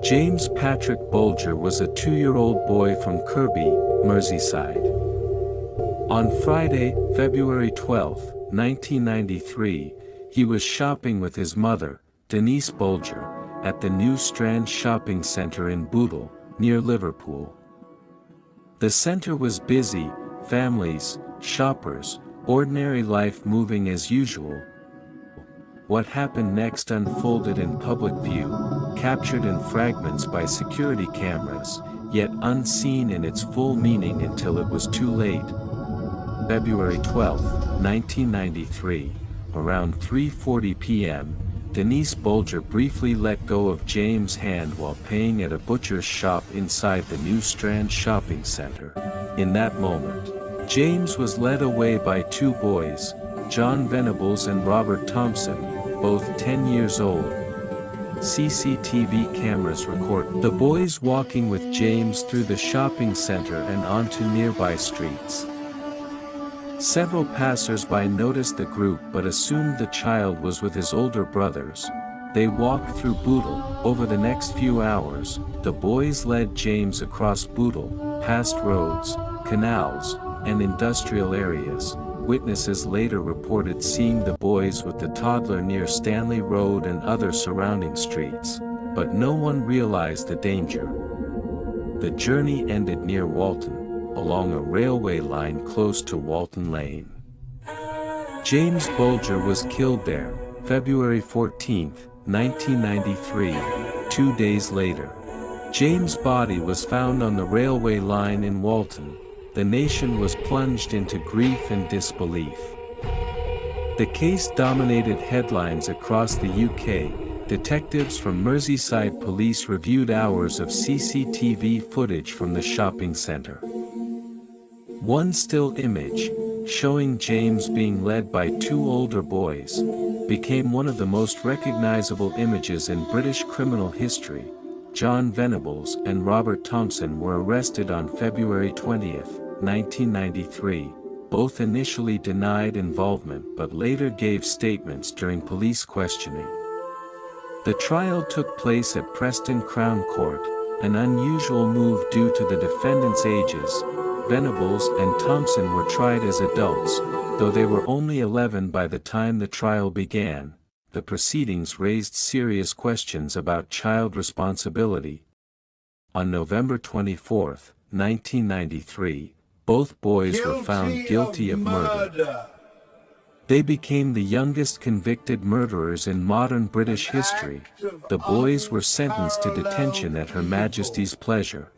James Patrick Bulger was a 2-year-old boy from Kirby, Merseyside. On Friday, February 12, 1993, he was shopping with his mother, Denise Bulger, at the New Strand Shopping Centre in Bootle, near Liverpool. The centre was busy, families, shoppers, ordinary life moving as usual. What happened next unfolded in public view, captured in fragments by security cameras, yet unseen in its full meaning until it was too late. February 12, 1993, around 3:40 p.m., Denise Bulger briefly let go of James' hand while paying at a butcher's shop inside the New Strand Shopping Centre. In that moment, James was led away by two boys, John Venables and Robert Thompson, both 10 years old. CCTV cameras record the boys walking with James through the shopping center and onto nearby streets. Several passers-by noticed the group but assumed the child was with his older brothers. They walked through Bootle. Over the next few hours, the boys led James across Bootle, past roads, canals, and industrial areas. Witnesses later reported seeing the boys with the toddler near Stanley Road and other surrounding streets, but no one realized the danger. The journey ended near Walton, along a railway line close to Walton Lane. James Bulger was killed there, February 14, 1993, 2 days later. James' body was found on the railway line in Walton. The nation was plunged into grief and disbelief. The case dominated headlines across the UK. Detectives from Merseyside Police reviewed hours of CCTV footage from the shopping centre. One still image, showing James being led by two older boys, became one of the most recognizable images in British criminal history. John Venables and Robert Thompson were arrested on February 20, 1993, both initially denied involvement but later gave statements during police questioning. The trial took place at Preston Crown Court, an unusual move due to the defendants' ages. Venables and Thompson were tried as adults, though they were only 11 by the time the trial began. The proceedings raised serious questions about child responsibility. On November 24, 1993, both boys were found guilty of murder. They became the youngest convicted murderers in modern British history. The boys were sentenced to detention at Her Majesty's pleasure,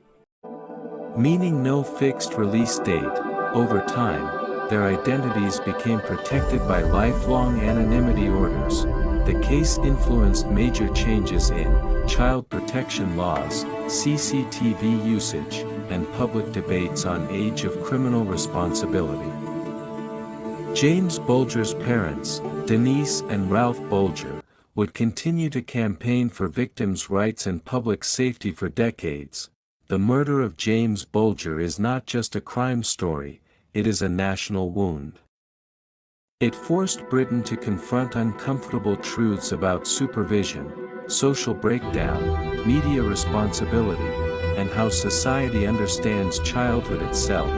meaning no fixed release date. Over time, their identities became protected by lifelong anonymity orders. The case influenced major changes in child protection laws, CCTV usage, and public debates on age of criminal responsibility. James Bulger's parents, Denise and Ralph Bulger, would continue to campaign for victims' rights and public safety for decades. The murder of James Bulger is not just a crime story, it is a national wound. It forced Britain to confront uncomfortable truths about supervision, social breakdown, media responsibility, and how society understands childhood itself.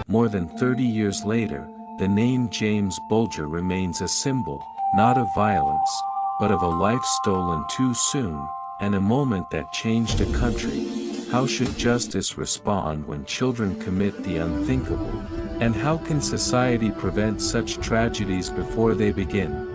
More than 30 years later, the name James Bulger remains a symbol, not of violence, but of a life stolen too soon, and a moment that changed a country. How should justice respond when children commit the unthinkable? And how can society prevent such tragedies before they begin?